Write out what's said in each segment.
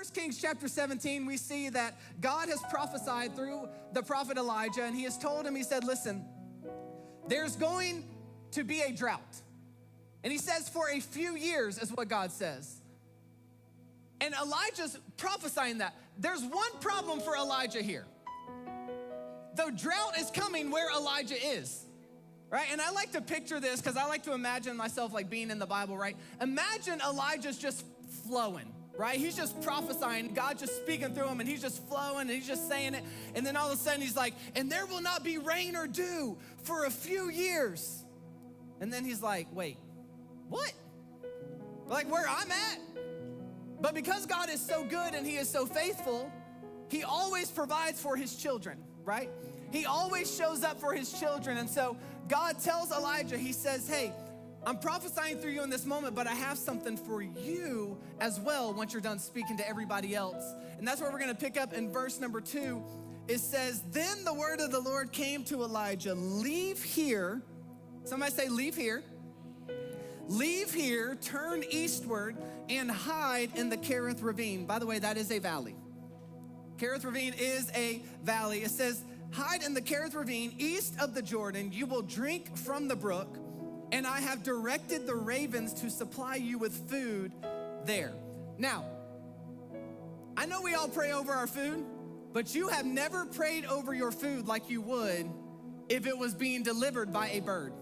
1 Kings chapter 17, we see that God has prophesied through the prophet Elijah, and he has told him, he said, listen, there's going to be a drought. And he says for a few years is what God says. And Elijah's prophesying that. There's one problem for Elijah here. The drought is coming where Elijah is, right? And I like to picture this because I like to imagine myself like being in the Bible, right? Imagine Elijah's just flowing, right? He's just prophesying, God just speaking through him, and he's just flowing, and he's just saying it. And then all of a sudden he's like, and there will not be rain or dew for a few years. And then he's like, wait, what? Like where I'm at? But because God is so good and he is so faithful, he always provides for his children, right? He always shows up for his children. And so God tells Elijah, he says, hey, I'm prophesying through you in this moment, but I have something for you as well once you're done speaking to everybody else. And that's where we're gonna pick up in verse number 2. It says, then the word of the Lord came to Elijah, leave here. Somebody say, leave here. Leave here, turn eastward, and hide in the Kerith Ravine. By the way, that is a valley. Kerith Ravine is a valley. It says, hide in the Kerith Ravine, east of the Jordan. You will drink from the brook, and I have directed the ravens to supply you with food there. Now, I know we all pray over our food, but you have never prayed over your food like you would if it was being delivered by a bird.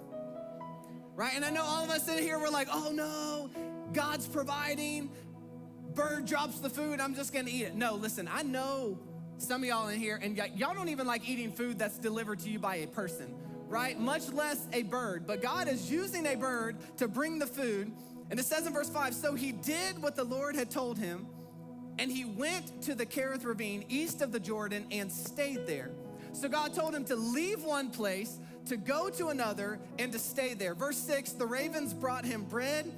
Right? And I know all of us in here, we're like, oh no, God's providing. Bird drops the food, I'm just gonna eat it. No, listen, I know some of y'all in here, and y'all don't even like eating food that's delivered to you by a person, right? Much less a bird. But God is using a bird to bring the food. And it says in verse 5, so he did what the Lord had told him, and he went to the Kerith Ravine east of the Jordan and stayed there. So God told him to leave one place, to go to another, and to stay there. Verse 6, the ravens brought him bread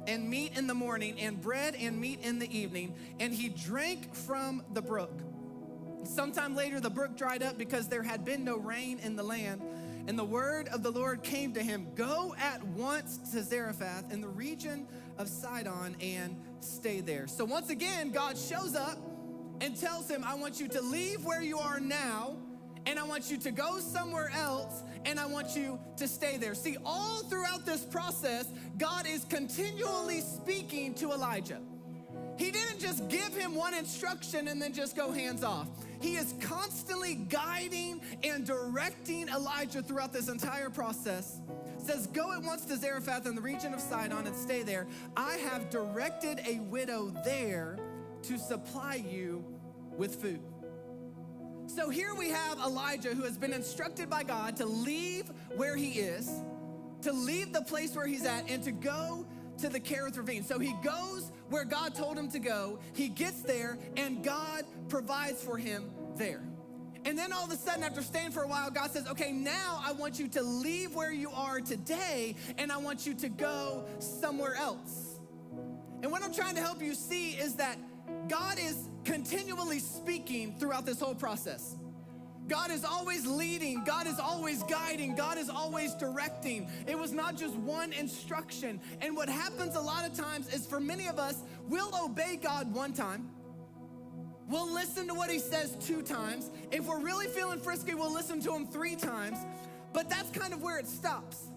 and meat in the morning, and bread and meat in the evening, and he drank from the brook. Sometime later, the brook dried up because there had been no rain in the land. And the word of the Lord came to him, go at once to Zarephath in the region of Sidon and stay there. So once again, God shows up and tells him, I want you to leave where you are now, and I want you to go somewhere else, and I want you to stay there. See, all throughout this process, God is continually speaking to Elijah. He didn't just give him one instruction and then just go hands off. He is constantly guiding and directing Elijah throughout this entire process. It says, go at once to Zarephath in the region of Sidon and stay there. I have directed a widow there to supply you with food. So here we have Elijah, who has been instructed by God to leave where he is, to leave the place where he's at, and to go to the Kerith Ravine. So he goes where God told him to go. He gets there, and God provides for him there. And then all of a sudden, after staying for a while, God says, okay, now I want you to leave where you are today, and I want you to go somewhere else. And what I'm trying to help you see is that God is continually speaking throughout this whole process. God is always leading. God is always guiding. God is always directing. It was not just one instruction. And what happens a lot of times is, for many of us, we'll obey God one time. We'll listen to what he says 2 times. If we're really feeling frisky, we'll listen to him 3 times. But that's kind of where it stops.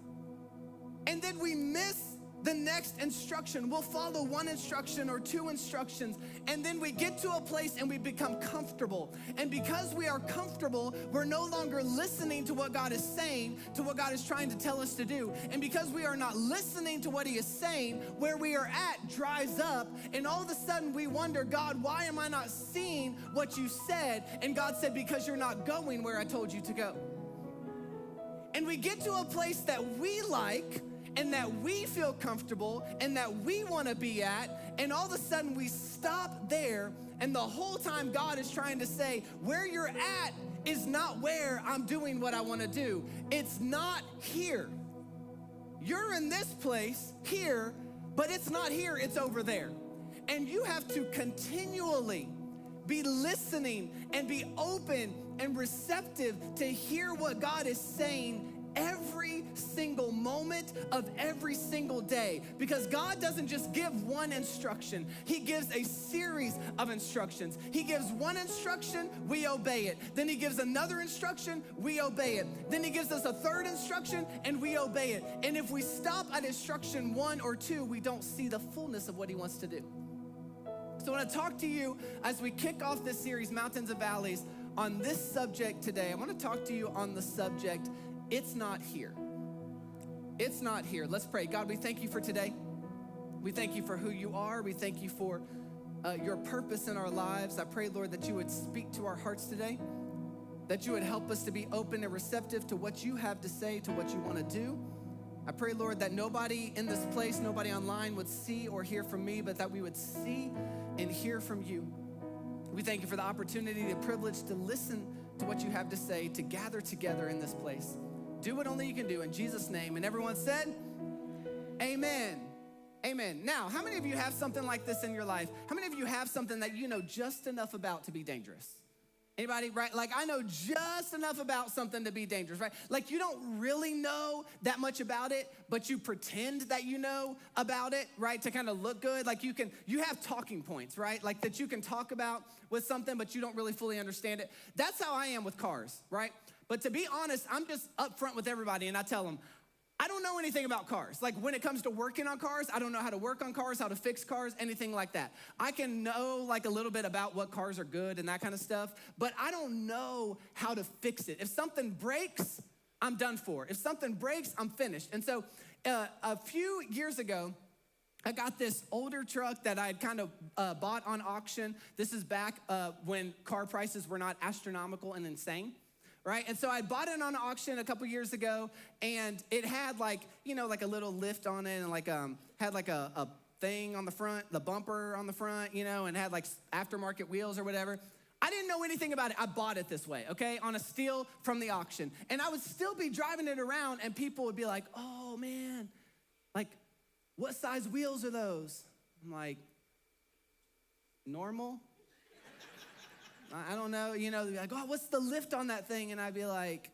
And then we miss the next instruction. We'll follow 1 instruction or 2 instructions, and then we get to a place and we become comfortable. And because we are comfortable, we're no longer listening to what God is saying, to what God is trying to tell us to do. And because we are not listening to what he is saying, where we are at dries up, and all of a sudden we wonder, God, why am I not seeing what you said? And God said, because you're not going where I told you to go. And we get to a place that we like, and that we feel comfortable, and that we want to be at, and all of a sudden we stop there, and the whole time God is trying to say, where you're at is not where I'm doing what I want to do. It's not here. You're in this place here, but it's not here, it's over there. And you have to continually be listening and be open and receptive to hear what God is saying every single moment of every single day, because God doesn't just give one instruction. He gives a series of instructions. He gives one instruction, we obey it. Then he gives another instruction, we obey it. Then he gives us a third instruction and we obey it. And if we stop at instruction 1 or 2, we don't see the fullness of what he wants to do. So I want to talk to you as we kick off this series, Mountains and Valleys, on this subject today. I want to talk to you on the subject, it's not here. It's not here. Let's pray. God, we thank you for today. We thank you for who you are. We thank you for your purpose in our lives. I pray, Lord, that you would speak to our hearts today, that you would help us to be open and receptive to what you have to say, to what you want to do. I pray, Lord, that nobody in this place, nobody online would see or hear from me, but that we would see and hear from you. We thank you for the opportunity, the privilege to listen to what you have to say, to gather together in this place. Do what only you can do in Jesus' name. And everyone said, amen. Amen. Now, how many of you have something like this in your life? How many of you have something that you know just enough about to be dangerous? Anybody, right? Like, I know just enough about something to be dangerous, right? Like, you don't really know that much about it, but you pretend that you know about it, right? To kind of look good. Like, you have talking points, right? Like, that you can talk about with something, but you don't really fully understand it. That's how I am with cars, right? But to be honest, I'm just upfront with everybody, and I tell them, I don't know anything about cars. Like, when it comes to working on cars, I don't know how to work on cars, how to fix cars, anything like that. I can know like a little bit about what cars are good and that kind of stuff, but I don't know how to fix it. If something breaks, I'm done for. If something breaks, I'm finished. And so a few years ago, I got this older truck that I had kind of bought on auction. This is back when car prices were not astronomical and insane. Right? And so I bought it on auction a couple years ago, and it had like, you know, like a little lift on it, and like had like a thing on the front, the bumper on the front, you know, and had like aftermarket wheels or whatever. I didn't know anything about it. I bought it this way, okay, on a steal from the auction. And I would still be driving it around, and people would be like, oh man, like, what size wheels are those? I'm like, normal? I don't know, you know, like, oh, what's the lift on that thing? And I'd be like,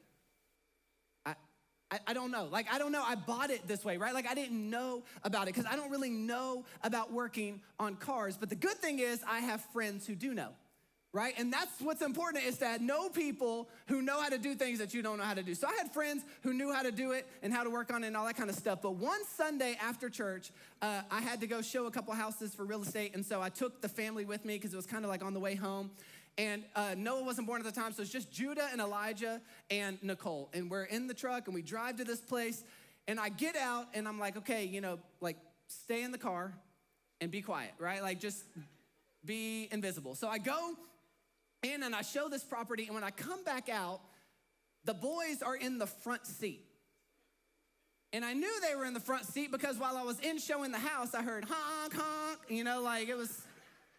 I don't know. Like, I don't know. I bought it this way, right? Like, I didn't know about it because I don't really know about working on cars. But the good thing is I have friends who do know, right? And that's what's important, is to know people who know how to do things that you don't know how to do. So I had friends who knew how to do it and how to work on it and all that kind of stuff. But one Sunday after church, I had to go show a couple houses for real estate. And so I took the family with me because it was kind of like on the way home. And Noah wasn't born at the time, so it's just Judah and Elijah and Nicole. And we're in the truck, and we drive to this place. And I get out, and I'm like, okay, you know, like, stay in the car and be quiet, right? Like, just be invisible. So I go in, and I show this property. And when I come back out, the boys are in the front seat. And I knew they were in the front seat because while I was in showing the house, I heard honk, honk. You know, like, it was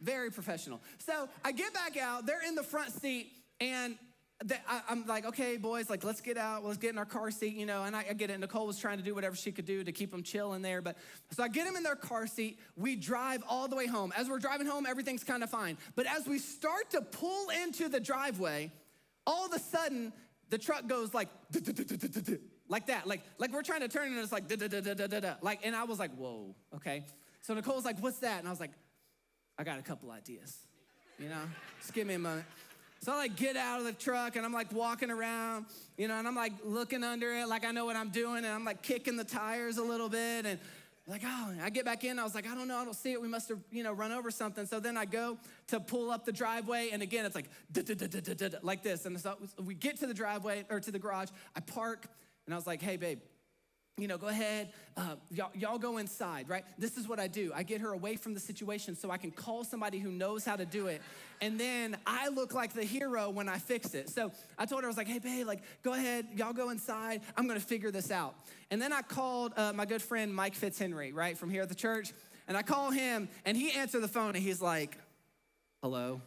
very professional. So I get back out, they're in the front seat, and I'm like, okay, boys, like, let's get out, let's get in our car seat, you know, and I get it. Nicole was trying to do whatever she could do to keep them chill in there, but so I get them in their car seat, we drive all the way home. As we're driving home, everything's kind of fine. But as we start to pull into the driveway, all of a sudden, the truck goes like, like that, like we're trying to turn, and it's like, like, and I was like, whoa, okay. So Nicole's like, what's that? And I was like, I got a couple ideas, you know, just give me a moment. So I like get out of the truck, and I'm like walking around, you know, and I'm like looking under it like I know what I'm doing, and I'm like kicking the tires a little bit, and like, oh, I get back in, I was like, I don't know, I don't see it, we must have, you know, run over something. So then I go to pull up the driveway, and again, it's like, like this. And so we get to the driveway, or to the garage, I park, and I was like, hey, babe, you know, go ahead, y'all go inside, right? This is what I do. I get her away from the situation so I can call somebody who knows how to do it. And then I look like the hero when I fix it. So I told her, I was like, hey, babe, like, go ahead, y'all go inside. I'm gonna figure this out. And then I called my good friend, Mike Fitzhenry, right, from here at the church. And I call him, and he answered the phone, and he's like, hello?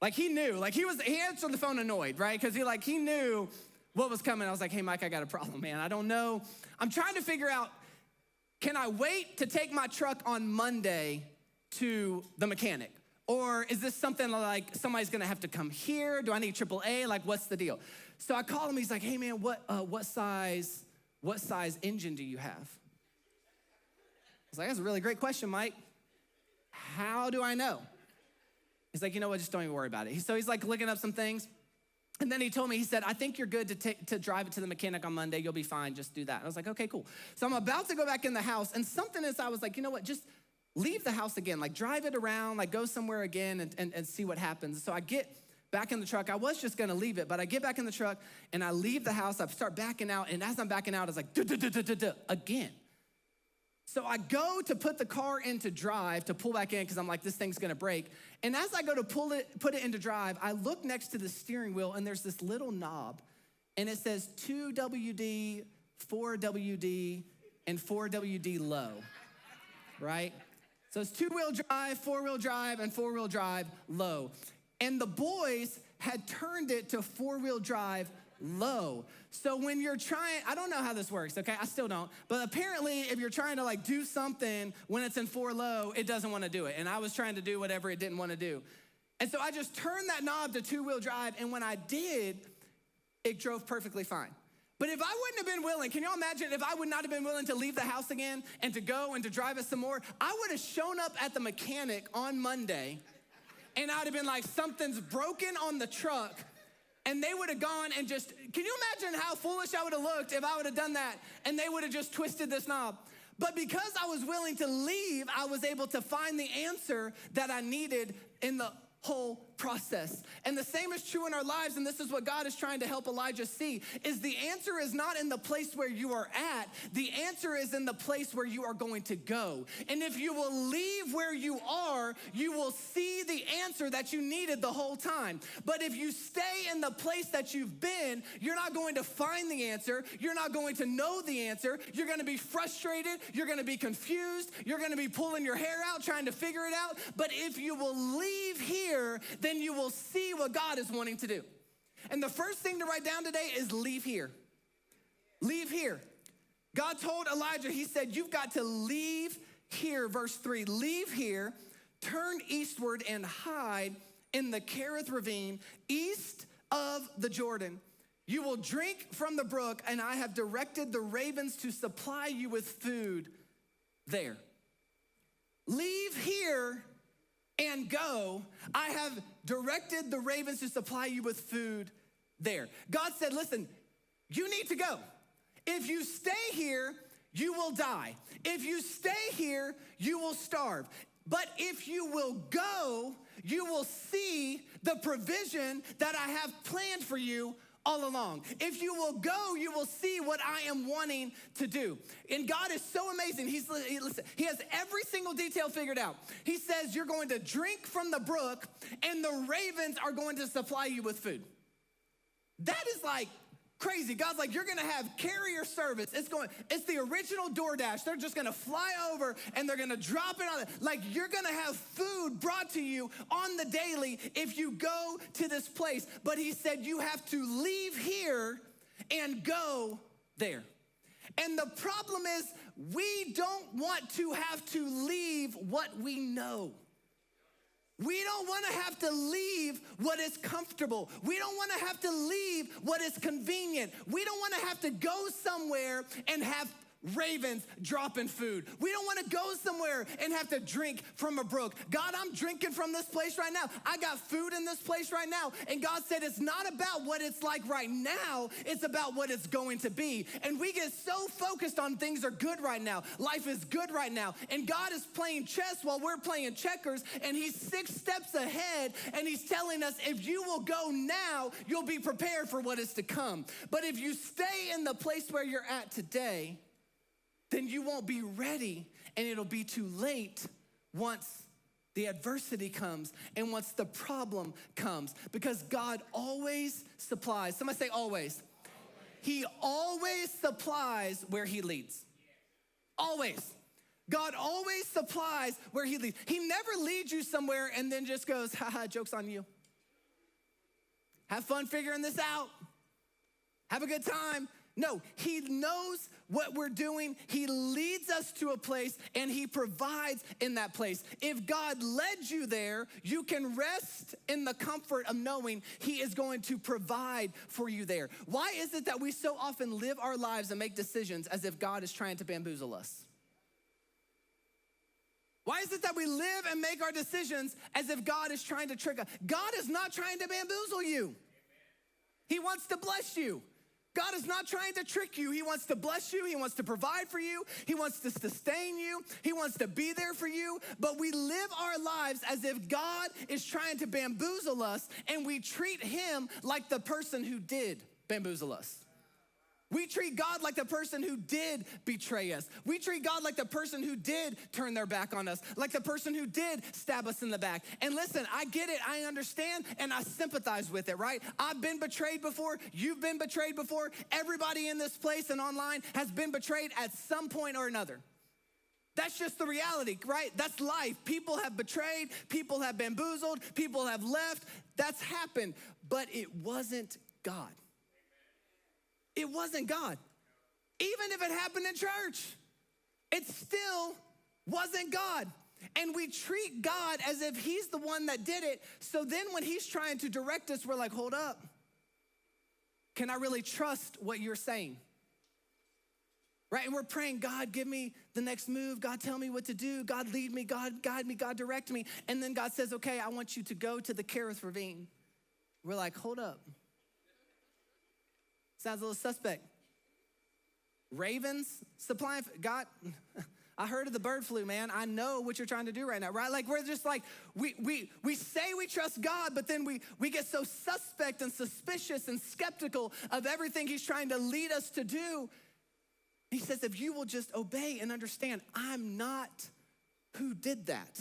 Like, he knew, like, he answered the phone annoyed, right? Because he knew what was coming. I was like, hey, Mike, I got a problem, man. I don't know. I'm trying to figure out, can I wait to take my truck on Monday to the mechanic? Or is this something like somebody's gonna have to come here? Do I need AAA? Like, what's the deal? So I call him, he's like, hey man, what size engine do you have? I was like, that's a really great question, Mike. How do I know? He's like, you know what, just don't even worry about it. So he's like looking up some things. And then he told me, he said, I think you're good to drive it to the mechanic on Monday. You'll be fine, just do that. And I was like, okay, cool. So I'm about to go back in the house, and something is, I was like, you know what, just leave the house again. Like, drive it around, like go somewhere again and see what happens. So I get back in the truck. I was just gonna leave it, but I get back in the truck and I leave the house. I start backing out, and as I'm backing out, it's like, again. So I go to put the car into drive to pull back in because I'm like, this thing's gonna break. And as I go to put it into drive, I look next to the steering wheel and there's this little knob and it says 2WD, 4WD, and 4WD low, right? So it's 2-wheel drive, 4-wheel drive, and 4-wheel drive low. And the boys had turned it to 4-wheel drive low. So when you're trying, I don't know how this works, okay? I still don't. But apparently, if you're trying to like do something when it's in 4 low, it doesn't want to do it. And I was trying to do whatever it didn't want to do. And so I just turned that knob to 2-wheel drive. And when I did, it drove perfectly fine. But if I wouldn't have been willing, can y'all imagine if I would not have been willing to leave the house again and to go and to drive it some more, I would have shown up at the mechanic on Monday and I'd have been like, something's broken on the truck. And they would have gone and just, can you imagine how foolish I would have looked if I would have done that and they would have just twisted this knob? But because I was willing to leave, I was able to find the answer that I needed in the whole process. And the same is true in our lives, and this is what God is trying to help Elijah see, is the answer is not in the place where you are at, the answer is in the place where you are going to go. And if you will leave where you are, you will see the answer that you needed the whole time. But if you stay in the place that you've been, you're not going to find the answer, you're not going to know the answer, you're gonna be frustrated, you're gonna be confused, you're gonna be pulling your hair out trying to figure it out. But if you will leave here, then you will see what God is wanting to do. And the first thing to write down today is leave here. Leave here. God told Elijah, he said, you've got to leave here, verse 3. Leave here, turn eastward and hide in the Kerith Ravine, east of the Jordan. You will drink from the brook, and I have directed the ravens to supply you with food there. Leave here and go. I have directed the ravens to supply you with food there. God said, listen, you need to go. If you stay here, you will die. If you stay here, you will starve. But if you will go, you will see the provision that I have planned for you all along. If you will go, you will see what I am wanting to do. And God is so amazing. Listen, he has every single detail figured out. He says you're going to drink from the brook and the ravens are going to supply you with food. That is like crazy. God's like, you're gonna have carrier service. It's the original DoorDash. They're just gonna fly over and they're gonna drop it on it. Like, you're gonna have food brought to you on the daily if you go to this place. But he said you have to leave here and go there. And the problem is we don't want to have to leave what we know. We don't want to have to leave what is comfortable. We don't want to have to leave what is convenient. We don't want to have to go somewhere and have ravens dropping food. We don't want to go somewhere and have to drink from a brook. God, I'm drinking from this place right now. I got food in this place right now. And God said it's not about what it's like right now. It's about what it's going to be. And we get so focused on things are good right now. Life is good right now. And God is playing chess while we're playing checkers. And he's 6 steps ahead. And he's telling us if you will go now, you'll be prepared for what is to come. But if you stay in the place where you're at today, then you won't be ready, and it'll be too late once the adversity comes and once the problem comes, because God always supplies. Somebody say always. He always supplies where he leads. Always. God always supplies where he leads. He never leads you somewhere and then just goes, haha, joke's on you. Have fun figuring this out. Have a good time. No, he knows what we're doing. He leads us to a place and he provides in that place. If God led you there, you can rest in the comfort of knowing he is going to provide for you there. Why is it that we so often live our lives and make decisions as if God is trying to bamboozle us? Why is it that we live and make our decisions as if God is trying to trick us? God is not trying to bamboozle you. He wants to bless you. God is not trying to trick you. He wants to bless you. He wants to provide for you. He wants to sustain you. He wants to be there for you. But we live our lives as if God is trying to bamboozle us, and we treat him like the person who did bamboozle us. We treat God like the person who did betray us. We treat God like the person who did turn their back on us, like the person who did stab us in the back. And listen, I get it, I understand, and I sympathize with it, right? I've been betrayed before, you've been betrayed before, everybody in this place and online has been betrayed at some point or another. That's just the reality, right? That's life. People have betrayed, people have bamboozled, people have left. That's happened, but it wasn't God. It wasn't God. Even if it happened in church, it still wasn't God. And we treat God as if he's the one that did it. So then when he's trying to direct us, we're like, hold up. Can I really trust what you're saying? Right? And we're praying, God, give me the next move. God, tell me what to do. God, lead me. God, guide me. God, direct me. And then God says, okay, I want you to go to the Kerith Ravine. We're like, hold up. Sounds a little suspect. Ravens supplying, God, I heard of the bird flu, man. I know what you're trying to do right now, right? Like we're just like, we say we trust God, but then we get so suspect and suspicious and skeptical of everything he's trying to lead us to do. He says, if you will just obey and understand, I'm not who did that.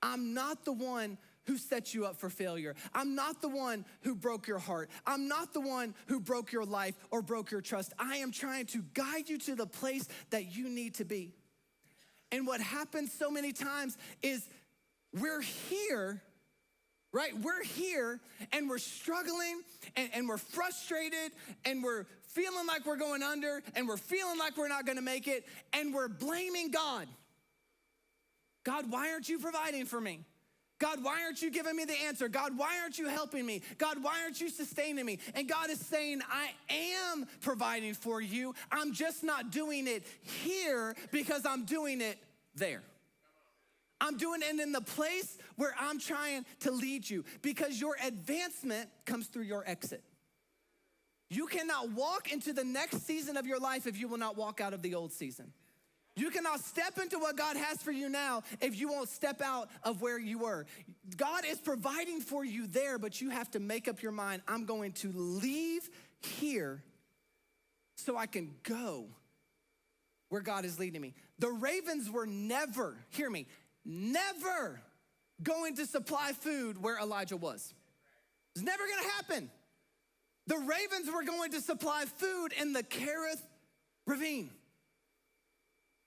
I'm not the one who set you up for failure. I'm not the one who broke your heart. I'm not the one who broke your life or broke your trust. I am trying to guide you to the place that you need to be. And what happens so many times is we're here, right? We're here and we're struggling and we're frustrated and we're feeling like we're going under and we're feeling like we're not gonna make it and we're blaming God. God, why aren't you providing for me? God, why aren't you giving me the answer? God, why aren't you helping me? God, why aren't you sustaining me? And God is saying, I am providing for you. I'm just not doing it here because I'm doing it there. I'm doing it in the place where I'm trying to lead you because your advancement comes through your exit. You cannot walk into the next season of your life if you will not walk out of the old season. You cannot step into what God has for you now if you won't step out of where you were. God is providing for you there, but you have to make up your mind, I'm going to leave here so I can go where God is leading me. The ravens were never, hear me, never going to supply food where Elijah was. It's never gonna happen. The ravens were going to supply food in the Kerith Ravine.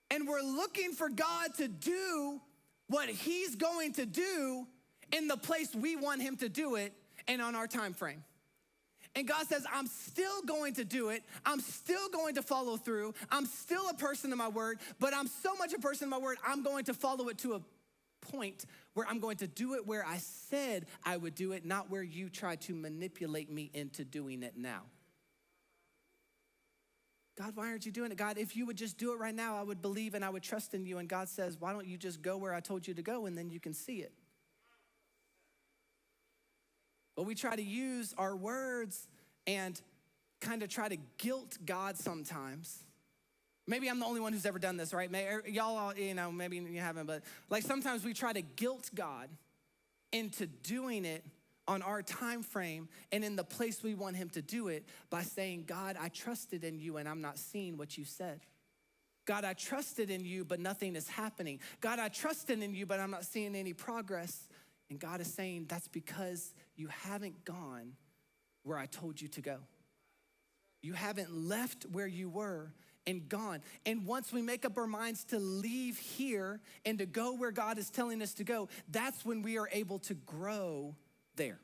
And we're looking for God to do what he's going to do in the place we want him to do it and on our time frame. And God says, I'm still going to do it. I'm still going to follow through. I'm still a person of my word, but I'm so much a person of my word, I'm going to follow it to a point where I'm going to do it where I said I would do it, not where you tried to manipulate me into doing it now. God, why aren't you doing it? God, if you would just do it right now, I would believe and I would trust in you. And God says, why don't you just go where I told you to go and then you can see it? But we try to use our words and kind of try to guilt God sometimes. Maybe I'm the only one who's ever done this, right? Y'all, maybe you haven't, but like sometimes we try to guilt God into doing it on our time frame and in the place we want him to do it by saying, God, I trusted in you and I'm not seeing what you said. God, I trusted in you, but nothing is happening. God, I trusted in you, but I'm not seeing any progress. And God is saying, that's because you haven't gone where I told you to go. You haven't left where you were and gone. And once we make up our minds to leave here and to go where God is telling us to go, that's when we are able to grow there.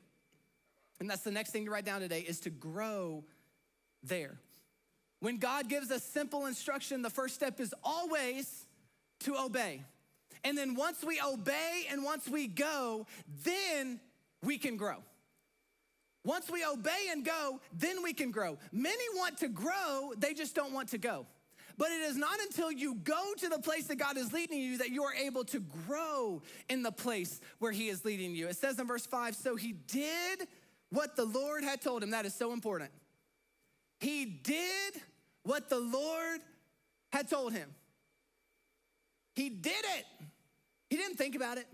And that's the next thing to write down today is to grow there. When God gives us simple instruction, the first step is always to obey. And then once we obey and once we go, then we can grow. Once we obey and go, then we can grow. Many want to grow, they just don't want to go. But it is not until you go to the place that God is leading you that you are able to grow in the place where he is leading you. It says in verse 5, so he did what the Lord had told him. That is so important. He did what the Lord had told him. He did it. He didn't think about it.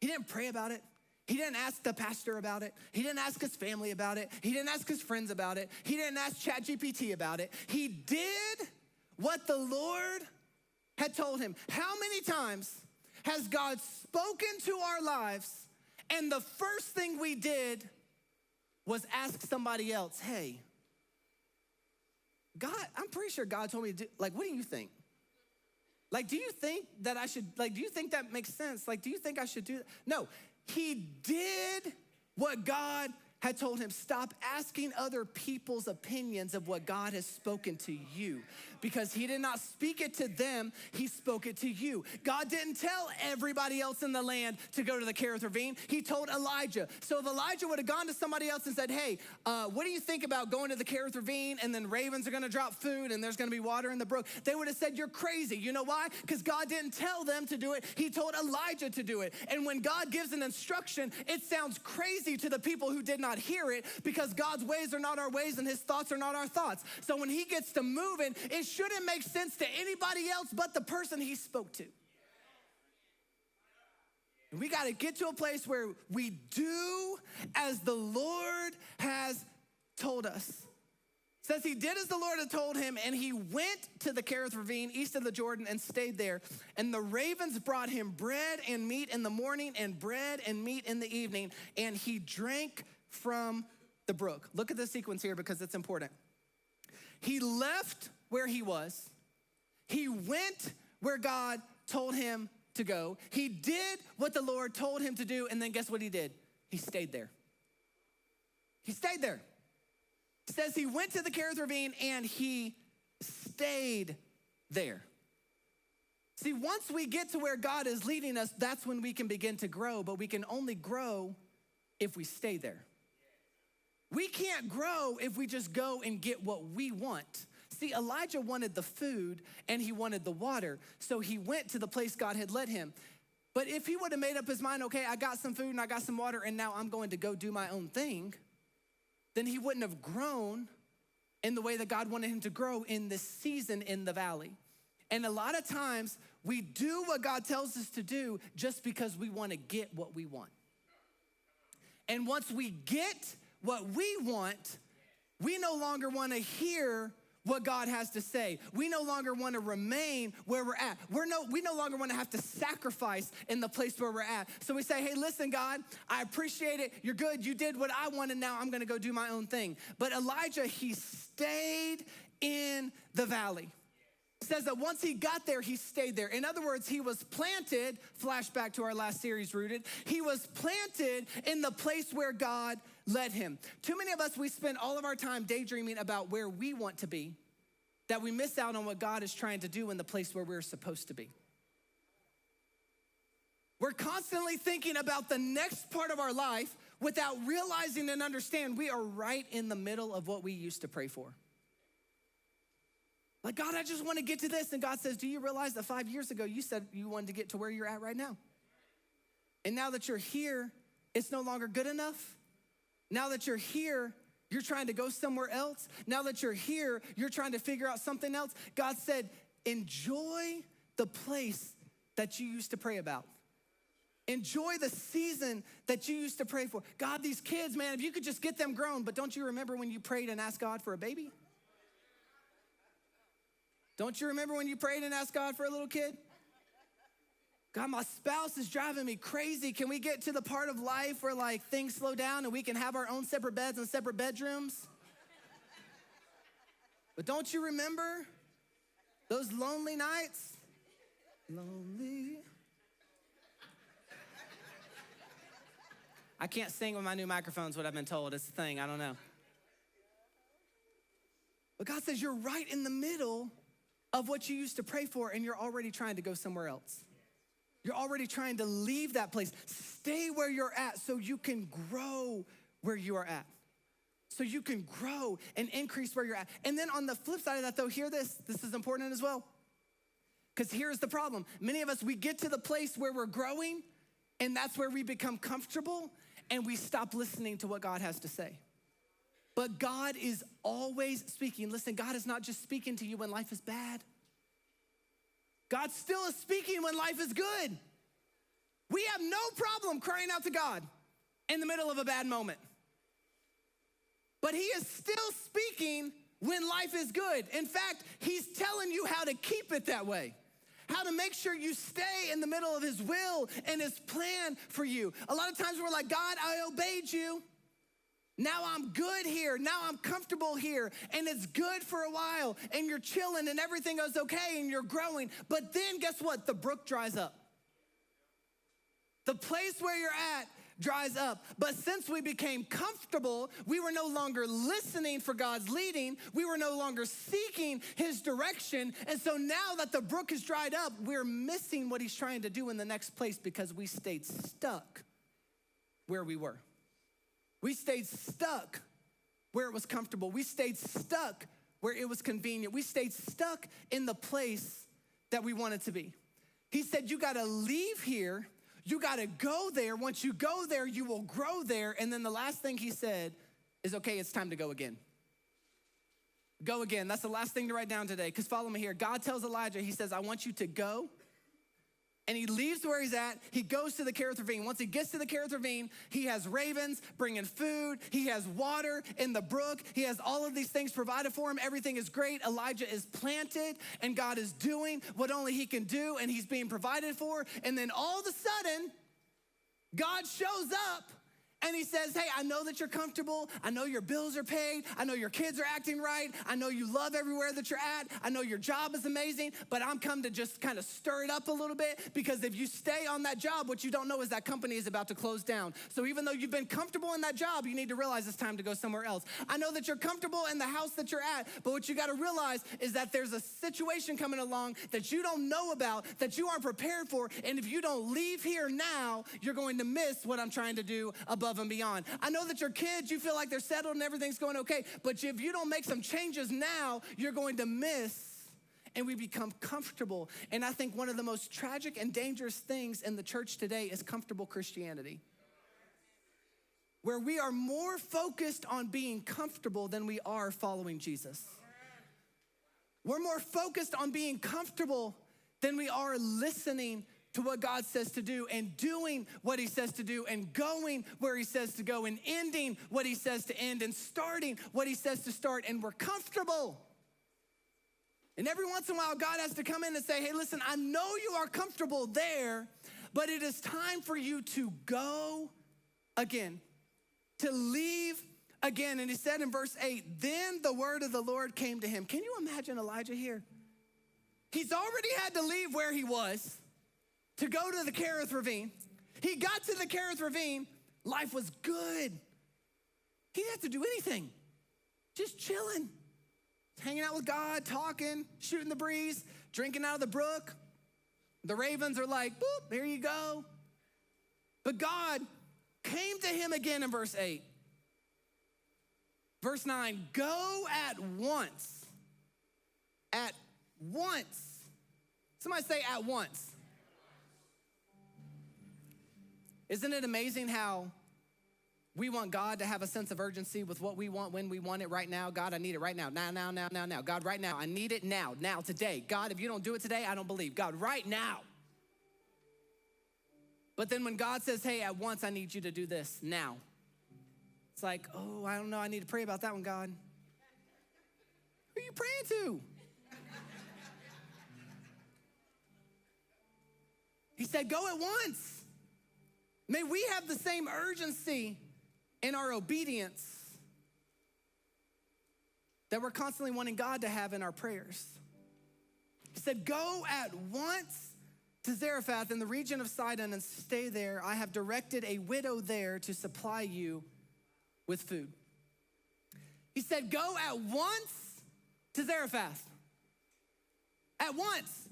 He didn't pray about it. He didn't ask the pastor about it. He didn't ask his family about it. He didn't ask his friends about it. He didn't ask ChatGPT about it. He did what the Lord had told him. How many times has God spoken to our lives and the first thing we did was ask somebody else, hey, God, I'm pretty sure God told me to do, like, what do you think? Like, do you think that I should, like, do you think that makes sense? Like, do you think I should do that? No, he did what God had told him. Stop asking other people's opinions of what God has spoken to you, because he did not speak it to them, he spoke it to you. God didn't tell everybody else in the land to go to the Kerith Ravine. He told Elijah. So if Elijah would have gone to somebody else and said, hey, what do you think about going to the Kerith Ravine and then ravens are gonna drop food and there's gonna be water in the brook? They would have said, you're crazy. You know why? Because God didn't tell them to do it. He told Elijah to do it. And when God gives an instruction, it sounds crazy to the people who did not hear it, because God's ways are not our ways and his thoughts are not our thoughts. So when he gets to moving, it shouldn't make sense to anybody else but the person he spoke to. And we got to get to a place where we do as the Lord has told us. It says he did as the Lord had told him, and he went to the Kerith Ravine east of the Jordan and stayed there. And the ravens brought him bread and meat in the morning and bread and meat in the evening, and he drank from the brook. Look at the sequence here because it's important. He left where he was. He went where God told him to go. He did what the Lord told him to do, and then guess what he did? He stayed there. He stayed there. It says he went to the Kerith Ravine and he stayed there. See, once we get to where God is leading us, that's when we can begin to grow, but we can only grow if we stay there. We can't grow if we just go and get what we want. See, Elijah wanted the food and he wanted the water, so he went to the place God had led him. But if he would have made up his mind, okay, I got some food and I got some water and now I'm going to go do my own thing, then he wouldn't have grown in the way that God wanted him to grow in this season in the valley. And a lot of times we do what God tells us to do just because we want to get what we want. And once we get what we want, we no longer want to hear what God has to say. We no longer want to remain where we're at. We no longer want to have to sacrifice in the place where we're at. So we say, hey, listen, God, I appreciate it. You're good. You did what I wanted. Now I'm going to go do my own thing. But Elijah, he stayed in the valley. It says that once he got there, he stayed there. In other words, he was planted, flashback to our last series, Rooted. He was planted in the place where God led him. Too many of us, we spend all of our time daydreaming about where we want to be, that we miss out on what God is trying to do in the place where we're supposed to be. We're constantly thinking about the next part of our life without realizing and understand we are right in the middle of what we used to pray for. Like, God, I just want to get to this. And God says, do you realize that 5 years ago, you said you wanted to get to where you're at right now? And now that you're here, it's no longer good enough. Now that you're here, you're trying to go somewhere else. Now that you're here, you're trying to figure out something else. God said, enjoy the place that you used to pray about. Enjoy the season that you used to pray for. God, these kids, man, if you could just get them grown, but don't you remember when you prayed and asked God for a baby? Don't you remember when you prayed and asked God for a little kid? God, my spouse is driving me crazy. Can we get to the part of life where like things slow down and we can have our own separate beds and separate bedrooms? But don't you remember those lonely nights? Lonely. I can't sing with my new microphones, what I've been told. It's the thing, I don't know. But God says, you're right in the middle of what you used to pray for, and you're already trying to go somewhere else. You're already trying to leave that place. Stay where you're at so you can grow where you are at. So you can grow and increase where you're at. And then on the flip side of that though, hear this. This is important as well. Because here's the problem. Many of us, we get to the place where we're growing, and that's where we become comfortable, and we stop listening to what God has to say. But God is always speaking. Listen, God is not just speaking to you when life is bad. God still is speaking when life is good. We have no problem crying out to God in the middle of a bad moment. But he is still speaking when life is good. In fact, he's telling you how to keep it that way. How to make sure you stay in the middle of his will and his plan for you. A lot of times we're like, God, I obeyed you. Now I'm good here. Now I'm comfortable here. And it's good for a while. And you're chilling and everything goes okay and you're growing. But then guess what? The brook dries up. The place where you're at dries up. But since we became comfortable, we were no longer listening for God's leading. We were no longer seeking his direction. And so now that the brook has dried up, we're missing what he's trying to do in the next place because we stayed stuck where we were. We stayed stuck where it was comfortable. We stayed stuck where it was convenient. We stayed stuck in the place that we wanted to be. He said, you gotta leave here. You gotta go there. Once you go there, you will grow there. And then the last thing he said is, okay, it's time to go again. Go again. That's the last thing to write down today, because follow me here. God tells Elijah, he says, I want you to go. And he leaves where he's at. He goes to the Kerith Ravine. Once he gets to the Kerith Ravine, he has ravens bringing food. He has water in the brook. He has all of these things provided for him. Everything is great. Elijah is planted, and God is doing what only he can do, and he's being provided for. And then all of a sudden, God shows up. And he says, hey, I know that you're comfortable. I know your bills are paid. I know your kids are acting right. I know you love everywhere that you're at. I know your job is amazing, but I'm come to just kind of stir it up a little bit, because if you stay on that job, what you don't know is that company is about to close down. So even though you've been comfortable in that job, you need to realize it's time to go somewhere else. I know that you're comfortable in the house that you're at, but what you got to realize is that there's a situation coming along that you don't know about, that you aren't prepared for. And if you don't leave here now, you're going to miss what I'm trying to do above and beyond. I know that your kids, you feel like they're settled and everything's going okay, but if you don't make some changes now, you're going to miss, and we become comfortable. And I think one of the most tragic and dangerous things in the church today is comfortable Christianity, where we are more focused on being comfortable than we are following Jesus. We're more focused on being comfortable than we are listening to what God says to do and doing what he says to do and going where he says to go and ending what he says to end and starting what he says to start, and we're comfortable. And every once in a while, God has to come in and say, hey, listen, I know you are comfortable there, but it is time for you to go again, to leave again. And he said in verse 8, then the word of the Lord came to him. Can you imagine Elijah here? He's already had to leave where he was to go to the Kerith Ravine. He got to the Kerith Ravine. Life was good. He didn't have to do anything. Just chilling. Hanging out with God, talking, shooting the breeze, drinking out of the brook. The ravens are like, boop, here you go. But God came to him again in verse 8. Verse 9, go at once. At once. Somebody say at once. Isn't it amazing how we want God to have a sense of urgency with what we want when we want it right now? God, I need it right now. Now. God, right now. I need it now, today. God, if you don't do it today, I don't believe. God, right now. But then when God says, hey, at once I need you to do this now. It's like, oh, I don't know. I need to pray about that one, God. Who are you praying to? He said, go at once. May we have the same urgency in our obedience that we're constantly wanting God to have in our prayers. He said, go at once to Zarephath in the region of Sidon and stay there. I have directed a widow there to supply you with food. He said, go at once to Zarephath. At once.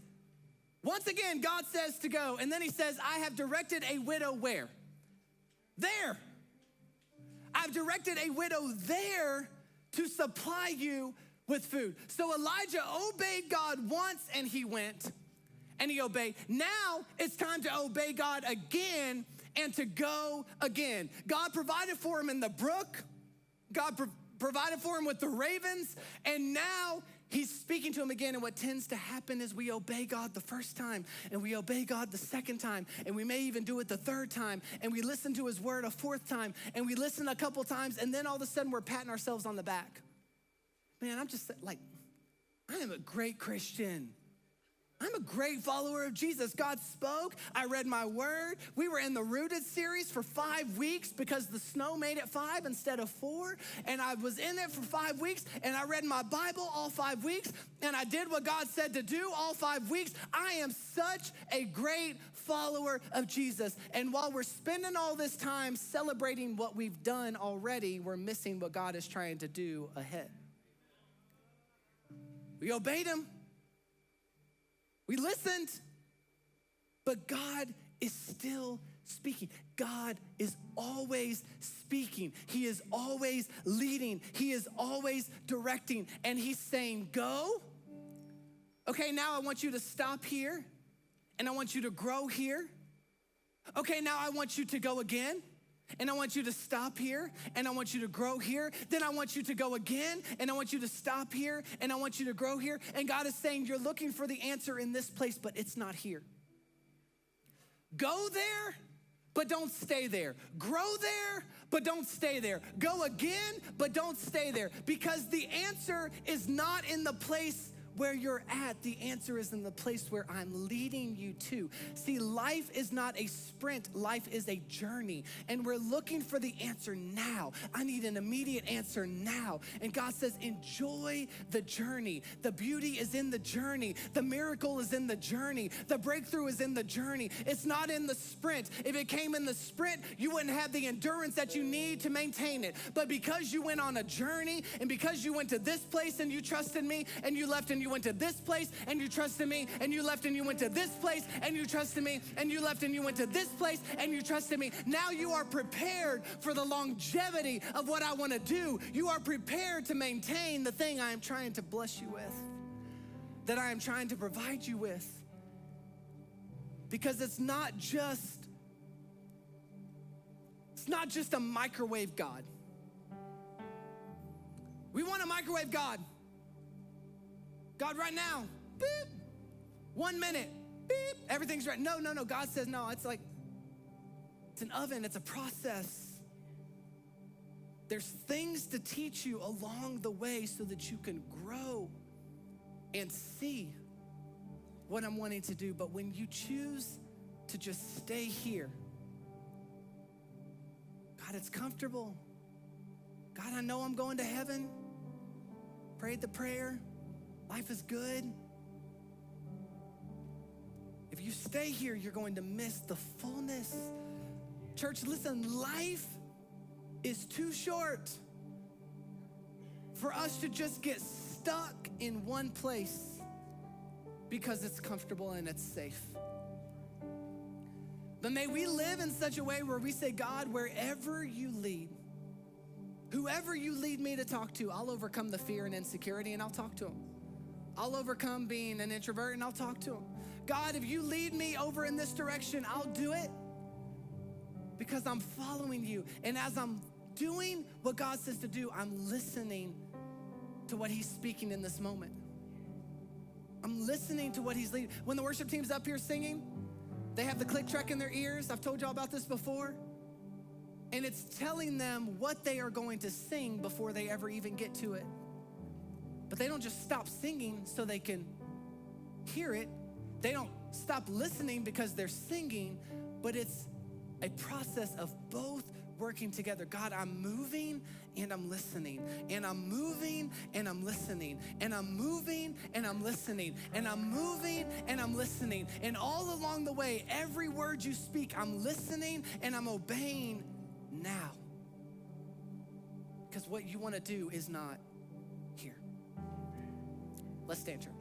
Once again, God says to go, and then he says, I have directed a widow where? There. I've directed a widow there to supply you with food. So Elijah obeyed God once and he went and he obeyed. Now it's time to obey God again and to go again. God provided for him in the brook. God provided for him with the ravens. And now he's speaking to him again. And what tends to happen is we obey God the first time and we obey God the second time. And we may even do it the third time. And we listen to his word a fourth time. And we listen a couple times. And then all of a sudden we're patting ourselves on the back. Man, I'm just like, I am a great Christian. I'm a great follower of Jesus. God spoke. I read my word. We were in the Rooted series for 5 weeks because the snow made it 5 instead of 4. And I was in it for 5 weeks. And I read my Bible all 5 weeks. And I did what God said to do all 5 weeks. I am such a great follower of Jesus. And while we're spending all this time celebrating what we've done already, we're missing what God is trying to do ahead. We obeyed him. We listened, but God is still speaking. God is always speaking. He is always leading. He is always directing. And he's saying, go. Okay, now I want you to stop here, and I want you to grow here. Okay, now I want you to go again. And I want you to stop here, and I want you to grow here. Then I want you to go again, and I want you to stop here, and I want you to grow here. And God is saying, you're looking for the answer in this place, but it's not here. Go there, but don't stay there. Grow there, but don't stay there. Go again, but don't stay there. Because the answer is not in the place where you're at. The answer is in the place where I'm leading you to. See, life is not a sprint. Life is a journey. And we're looking for the answer now. I need an immediate answer now. And God says, enjoy the journey. The beauty is in the journey. The miracle is in the journey. The breakthrough is in the journey. It's not in the sprint. If it came in the sprint, you wouldn't have the endurance that you need to maintain it. But because you went on a journey, and because you went to this place and you trusted me, and you left and you went to this place and you trusted me, and you left and you went to this place and you trusted me, and you left and you went to this place and you trusted me. Now you are prepared for the longevity of what I want to do. You are prepared to maintain the thing I am trying to bless you with, that I am trying to provide you with. Because it's not just a microwave God. We want a microwave God. God, right now, beep, 1 minute, beep, everything's right. No. God says, no, it's an oven, it's a process. There's things to teach you along the way so that you can grow and see what I'm wanting to do. But when you choose to just stay here, God, it's comfortable. God, I know I'm going to heaven. Prayed the prayer. Life is good. If you stay here, you're going to miss the fullness. Church, listen, life is too short for us to just get stuck in one place because it's comfortable and it's safe. But may we live in such a way where we say, God, wherever you lead, whoever you lead me to talk to, I'll overcome the fear and insecurity and I'll talk to them. I'll overcome being an introvert and I'll talk to him. God, if you lead me over in this direction, I'll do it because I'm following you. And as I'm doing what God says to do, I'm listening to what he's speaking in this moment. I'm listening to what he's leading. When the worship team's up here singing, they have the click track in their ears. I've told y'all about this before. And it's telling them what they are going to sing before they ever even get to it. But they don't just stop singing so they can hear it. They don't stop listening because they're singing, but it's a process of both working together. God, I'm moving and I'm listening, and I'm moving and I'm listening, and I'm moving and I'm listening, and I'm moving and I'm listening. And all along the way, every word you speak, I'm listening and I'm obeying now. Because what you want to do is not here. Let's stand, church.